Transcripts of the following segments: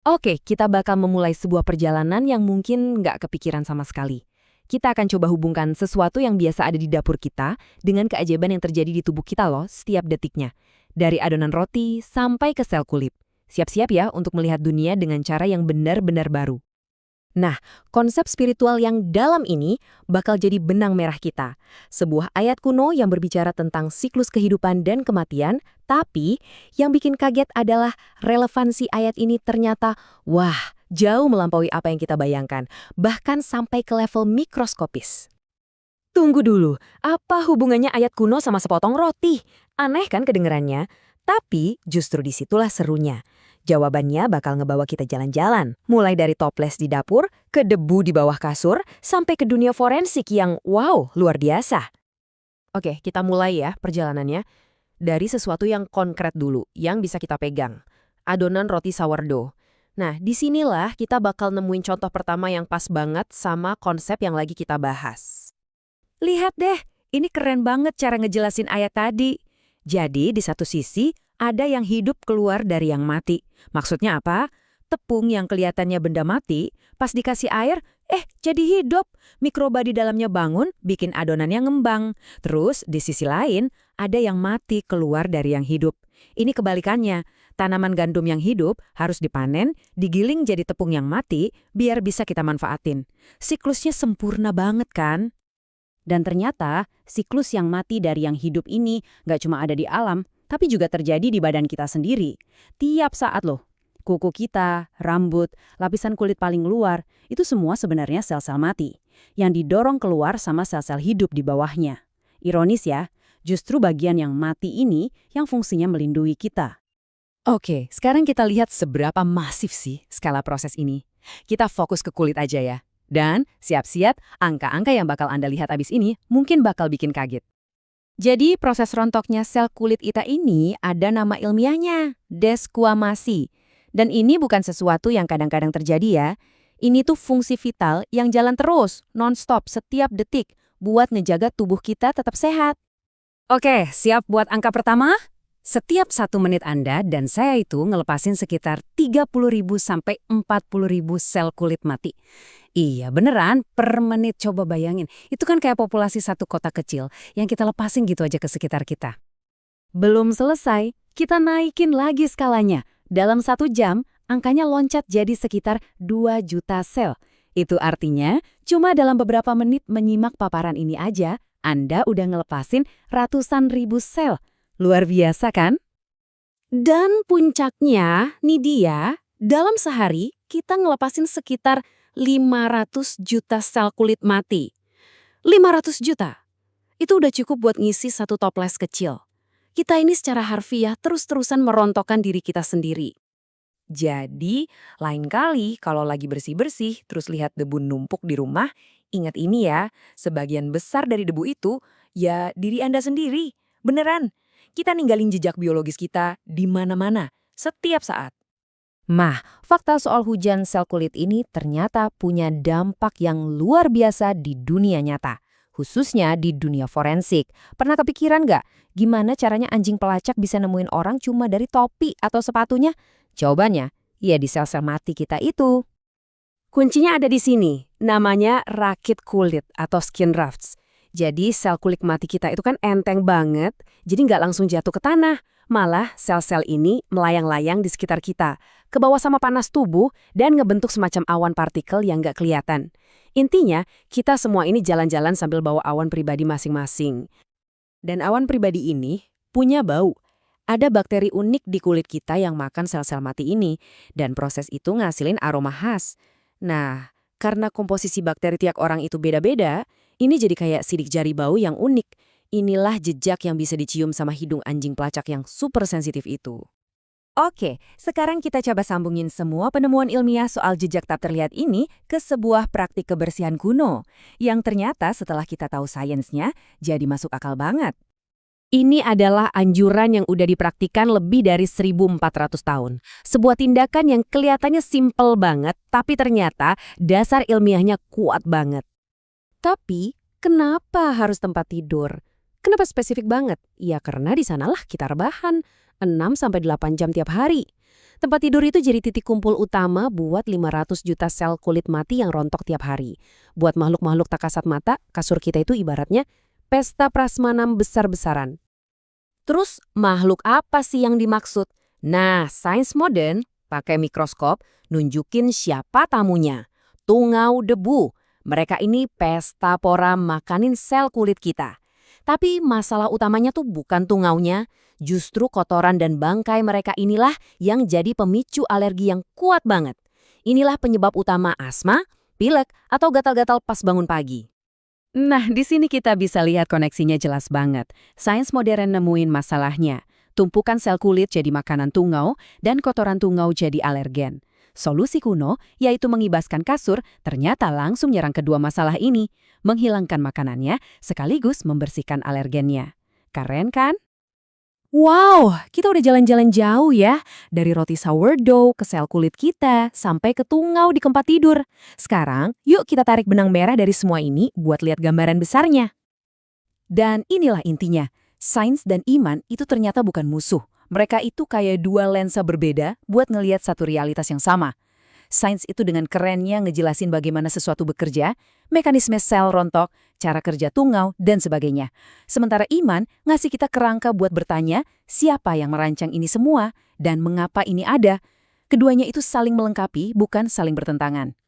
Oke, kita bakal memulai sebuah perjalanan yang mungkin nggak kepikiran sama sekali. Kita akan coba hubungkan sesuatu yang biasa ada di dapur kita dengan keajaiban yang terjadi di tubuh kita loh setiap detiknya. Dari adonan roti sampai ke sel kulit. Siap-siap ya untuk melihat dunia dengan cara yang benar-benar baru. Nah, konsep spiritual yang dalam ini bakal jadi benang merah kita. Sebuah ayat kuno yang berbicara tentang siklus kehidupan dan kematian, tapi yang bikin kaget adalah relevansi ayat ini ternyata, wah, jauh melampaui apa yang kita bayangkan, bahkan sampai ke level mikroskopis. Tunggu dulu, apa hubungannya ayat kuno sama sepotong roti? Aneh kan kedengerannya? Tapi justru disitulah serunya. Jawabannya bakal ngebawa kita jalan-jalan, mulai dari toples di dapur, ke debu di bawah kasur, sampai ke dunia forensik yang wow, luar biasa. Oke, kita mulai ya perjalanannya. Dari sesuatu yang konkret dulu, yang bisa kita pegang. Adonan roti sourdough. Nah, disinilah kita bakal nemuin contoh pertama yang pas banget sama konsep yang lagi kita bahas. Lihat deh, ini keren banget cara ngejelasin ayat tadi. Jadi, di satu sisi, ada yang hidup keluar dari yang mati. Maksudnya apa? Tepung yang kelihatannya benda mati, pas dikasih air, jadi hidup. Mikroba di dalamnya bangun, bikin adonannya ngembang. Terus, di sisi lain, ada yang mati keluar dari yang hidup. Ini kebalikannya. Tanaman gandum yang hidup harus dipanen, digiling jadi tepung yang mati, biar bisa kita manfaatin. Siklusnya sempurna banget kan? Dan ternyata, siklus yang mati dari yang hidup ini nggak cuma ada di alam, tapi juga terjadi di badan kita sendiri. Tiap saat loh, kuku kita, rambut, lapisan kulit paling luar, itu semua sebenarnya sel-sel mati, yang didorong keluar sama sel-sel hidup di bawahnya. Ironis ya, justru bagian yang mati ini yang fungsinya melindungi kita. Oke, sekarang kita lihat seberapa masif sih skala proses ini. Kita fokus ke kulit aja ya. Dan siap-siap, angka-angka yang bakal Anda lihat abis ini mungkin bakal bikin kaget. Jadi proses rontoknya sel kulit kita ini ada nama ilmiahnya, desquamasi. Dan ini bukan sesuatu yang kadang-kadang terjadi ya. Ini tuh fungsi vital yang jalan terus, non-stop, setiap detik, buat ngejaga tubuh kita tetap sehat. Oke, siap buat angka pertama? Setiap 1 menit Anda dan saya itu ngelepasin sekitar 30.000 sampai 40.000 sel kulit mati. Iya, beneran, per menit coba bayangin. Itu kan kayak populasi satu kota kecil yang kita lepasin gitu aja ke sekitar kita. Belum selesai, kita naikin lagi skalanya. Dalam 1 jam, angkanya loncat jadi sekitar 2 juta sel. Itu artinya, cuma dalam beberapa menit menyimak paparan ini aja, Anda udah ngelepasin ratusan ribu sel. Luar biasa kan? Dan puncaknya, nih dia, dalam sehari kita ngelepasin sekitar 500 juta sel kulit mati. 500 juta. Itu udah cukup buat ngisi satu toples kecil. Kita ini secara harfiah terus-terusan merontokkan diri kita sendiri. Jadi, lain kali kalau lagi bersih-bersih terus lihat debu numpuk di rumah, ingat ini ya, sebagian besar dari debu itu, ya diri Anda sendiri. Beneran. Kita ninggalin jejak biologis kita di mana-mana, setiap saat. Mah, fakta soal hujan sel kulit ini ternyata punya dampak yang luar biasa di dunia nyata. Khususnya di dunia forensik. Pernah kepikiran nggak gimana caranya anjing pelacak bisa nemuin orang cuma dari topi atau sepatunya? Jawabannya, ya di sel-sel mati kita itu. Kuncinya ada di sini, namanya rakit kulit atau skin rafts. Jadi sel kulit mati kita itu kan enteng banget, jadi nggak langsung jatuh ke tanah. Malah sel-sel ini melayang-layang di sekitar kita, ke bawah sama panas tubuh dan ngebentuk semacam awan partikel yang nggak kelihatan. Intinya, kita semua ini jalan-jalan sambil bawa awan pribadi masing-masing. Dan awan pribadi ini punya bau. Ada bakteri unik di kulit kita yang makan sel-sel mati ini, dan proses itu ngasilin aroma khas. Nah, karena komposisi bakteri tiap orang itu beda-beda, ini jadi kayak sidik jari bau yang unik. Inilah jejak yang bisa dicium sama hidung anjing pelacak yang super sensitif itu. Oke, sekarang kita coba sambungin semua penemuan ilmiah soal jejak tak terlihat ini ke sebuah praktik kebersihan kuno, yang ternyata setelah kita tahu sainsnya, jadi masuk akal banget. Ini adalah anjuran yang udah dipraktikan lebih dari 1.400 tahun. Sebuah tindakan yang kelihatannya simpel banget, tapi ternyata dasar ilmiahnya kuat banget. Tapi, kenapa harus tempat tidur? Kenapa spesifik banget? Ya karena di sanalah kita rebahan, 6-8 jam tiap hari. Tempat tidur itu jadi titik kumpul utama buat 500 juta sel kulit mati yang rontok tiap hari. Buat makhluk-makhluk tak kasat mata, kasur kita itu ibaratnya pesta prasmanan besar-besaran. Terus makhluk apa sih yang dimaksud? Nah, sains modern pakai mikroskop nunjukin siapa tamunya. Tungau debu. Mereka ini pesta pora makanin sel kulit kita. Tapi masalah utamanya tuh bukan tungaunya, justru kotoran dan bangkai mereka inilah yang jadi pemicu alergi yang kuat banget. Inilah penyebab utama asma, pilek, atau gatal-gatal pas bangun pagi. Nah, di sini kita bisa lihat koneksinya jelas banget. Sains modern nemuin masalahnya. Tumpukan sel kulit jadi makanan tungau dan kotoran tungau jadi alergen. Solusi kuno, yaitu mengibaskan kasur, ternyata langsung nyerang kedua masalah ini, menghilangkan makanannya sekaligus membersihkan alergennya. Keren kan? Wow, kita udah jalan-jalan jauh ya. Dari roti sourdough ke sel kulit kita, sampai ke tungau di tempat tidur. Sekarang, yuk kita tarik benang merah dari semua ini buat lihat gambaran besarnya. Dan inilah intinya, sains dan iman itu ternyata bukan musuh. Mereka itu kayak dua lensa berbeda buat ngelihat satu realitas yang sama. Sains itu dengan kerennya ngejelasin bagaimana sesuatu bekerja, mekanisme sel rontok, cara kerja tungau, dan sebagainya. Sementara iman ngasih kita kerangka buat bertanya siapa yang merancang ini semua dan mengapa ini ada. Keduanya itu saling melengkapi, bukan saling bertentangan.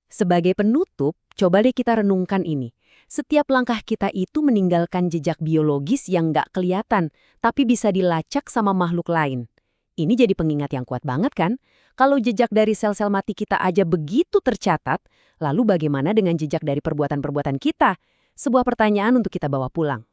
Sebagai penutup, coba deh kita renungkan ini. Setiap langkah kita itu meninggalkan jejak biologis yang nggak kelihatan, tapi bisa dilacak sama makhluk lain. Ini jadi pengingat yang kuat banget kan? Kalau jejak dari sel-sel mati kita aja begitu tercatat, lalu bagaimana dengan jejak dari perbuatan-perbuatan kita? Sebuah pertanyaan untuk kita bawa pulang.